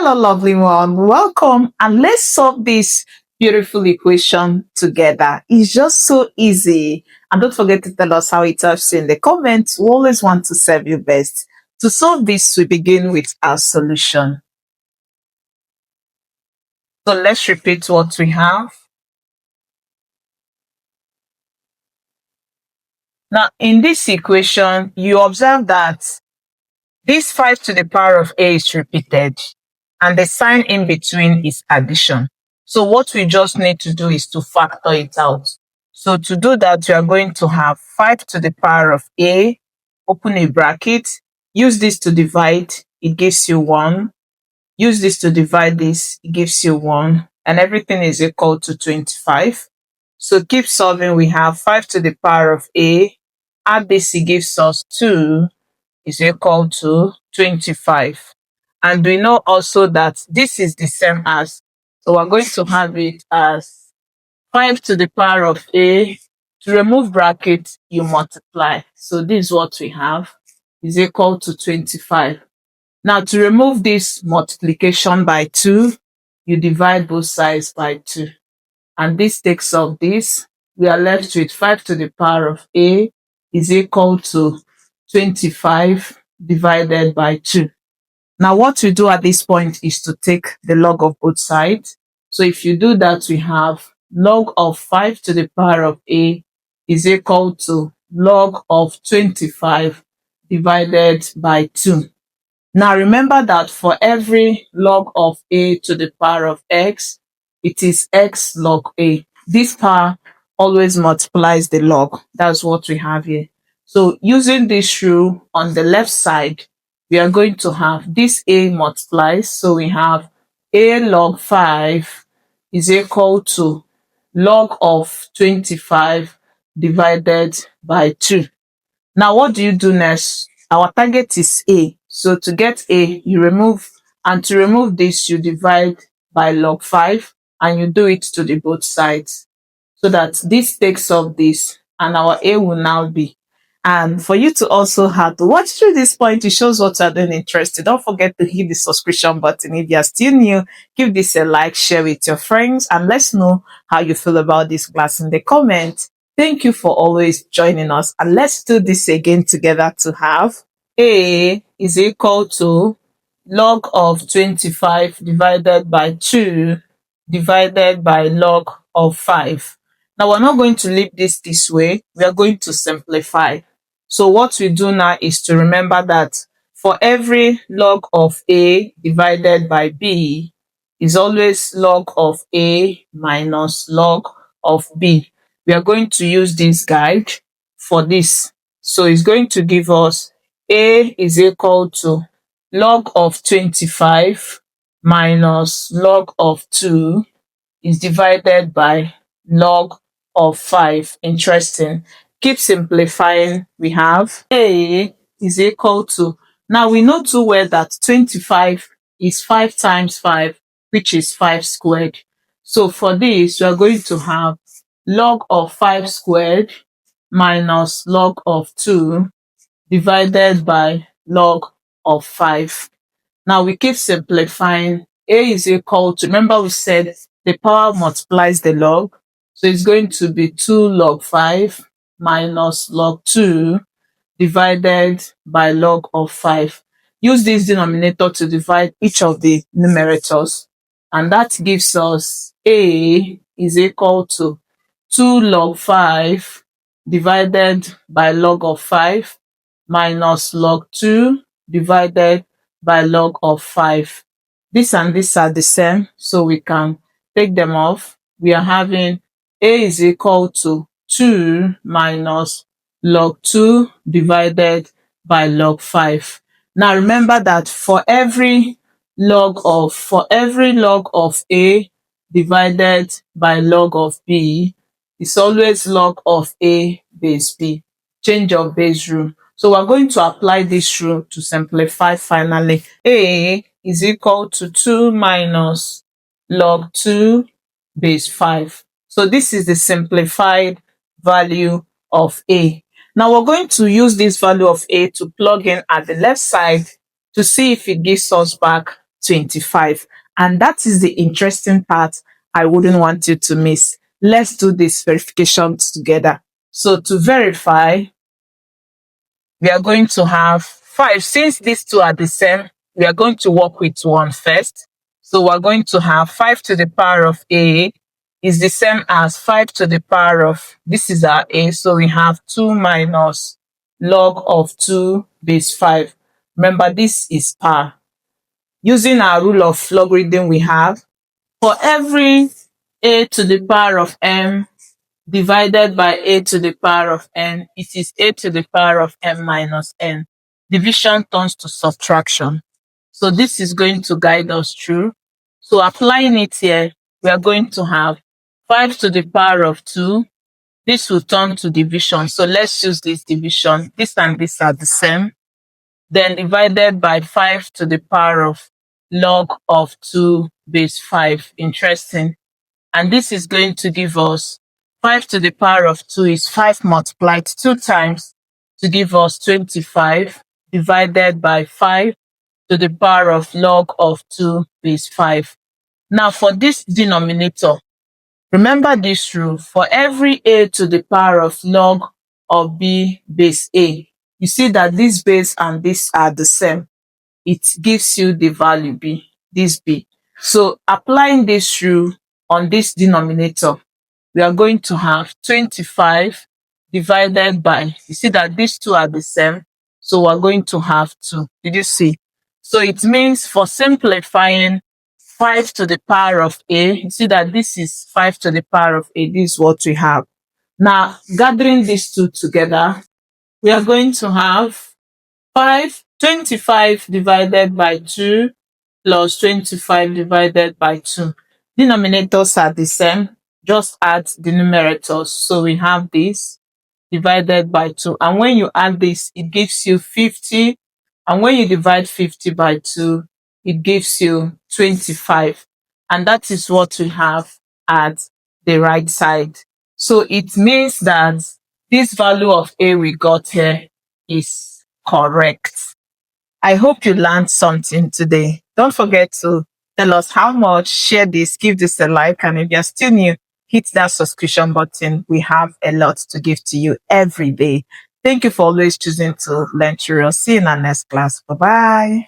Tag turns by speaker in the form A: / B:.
A: Hello, lovely one. Welcome, and let's solve this beautiful equation together. It's just so easy. And don't forget to tell us how it helps you in the comments. We always want to serve you best. To solve this, we begin with our solution. So let's repeat what we have. Now, in this equation, you observe that this 5 to the power of a is repeated, and the sign in between is addition. So what we just need to do is to factor it out. So to do that, we are going to have 5 to the power of a, open a bracket, use this to divide, it gives you 1. Use this to divide this, it gives you 1. And everything is equal to 25. So keep solving, we have 5 to the power of a, add this, it gives us 2, is equal to 25. And we know also that this is the same as, so we're going to have it as 5 to the power of a. To remove bracket, you multiply. So this is what we have, is equal to 25. Now to remove this multiplication by 2, you divide both sides by 2. And this takes off this. We are left with 5 to the power of a is equal to 25 divided by 2. Now what we do at this point is to take the log of both sides. So if you do that, we have log of 5 to the power of a is equal to log of 25 divided by 2. Now remember that for every log of a to the power of x, it is x log a. This power always multiplies the log. That's what we have here. So using this rule on the left side, we are going to have this a multiplies. So we have a log 5 is equal to log of 25 divided by 2. Now what do you do next? Our target is a. So to get a, you remove, and to remove this, you divide by log 5 and you do it to the both sides, so that this takes off this and our a will now be. And for you to also have to watch through this point, it shows what you are doing interested. Don't forget to hit the subscription button if you are still new. Give this a like, share with your friends, and let's know how you feel about this class in the comments. Thank you for always joining us, and let's do this again together to have a is equal to log of 25 divided by 2 divided by log of 5. Now we're not going to leave this way, we are going to simplify. So what we do now is to remember that for every log of a divided by b is always log of a minus log of b. We are going to use this guide for this. So it's going to give us a is equal to log of 25 minus log of 2 is divided by log of 5. Interesting. Keep simplifying. We have a is equal to, now we know too well that 25 is 5 times 5, which is 5 squared. So for this, we are going to have log of 5 squared minus log of 2 divided by log of 5. Now we keep simplifying. A is equal to, remember we said the power multiplies the log. So it's going to be 2 log 5 minus log 2 divided by log of 5. Use this denominator to divide each of the numerators. And that gives us a is equal to 2 log 5 divided by log of 5 minus log 2 divided by log of 5. This and this are the same, so we can take them off. We are having a is equal to 2 minus log 2 divided by log 5. Now remember that for every log of a divided by log of b, it's always log of a base b. Change of base rule. So we're going to apply this rule to simplify finally. A is equal to 2 minus log 2 base 5. So this is the simplified value of a. Now we're going to use this value of a to plug in at the left side to see if it gives us back 25. And that is the interesting part I wouldn't want you to miss. Let's do this verification together. So to verify, we are going to have 5. Since these two are the same, we are going to work with 1 first. So we're going to have 5 to the power of a is the same as 5 to the power of, this is our a, so we have 2 minus log of 2 base 5. Remember, this is power. Using our rule of logarithm, we have for every a to the power of m divided by a to the power of n, it is a to the power of m minus n. Division turns to subtraction. So this is going to guide us through. So applying it here, we are going to have 5 to the power of 2. This will turn to division. So let's use this division. This and this are the same. Then divided by 5 to the power of log of 2 base 5. Interesting. And this is going to give us 5 to the power of 2 is 5 multiplied 2 times to give us 25 divided by 5 to the power of log of 2 base 5. Now for this denominator, remember this rule. For every a to the power of log of b base a, you see that this base and this are the same. It gives you the value b, this b. So applying this rule on this denominator, we are going to have 25 divided by, you see that these two are the same, so we're going to have 2. Did you see? So it means for simplifying 5 to the power of a, you see that this is 5 to the power of a, this is what we have. Now, gathering these two together, we are going to have 25 divided by 2 plus 25 divided by 2. Denominators are the same, just add the numerators. So we have this divided by 2. And when you add this, it gives you 50. And when you divide 50 by 2, it gives you 25. And that is what we have at the right side. So it means that this value of a we got here is correct. I hope you learned something today. Don't forget to tell us how much, share this, give this a like, and if you're still new, hit that subscription button. We have a lot to give to you every day. Thank you for always choosing to learn through us. See you in our next class. Bye-bye.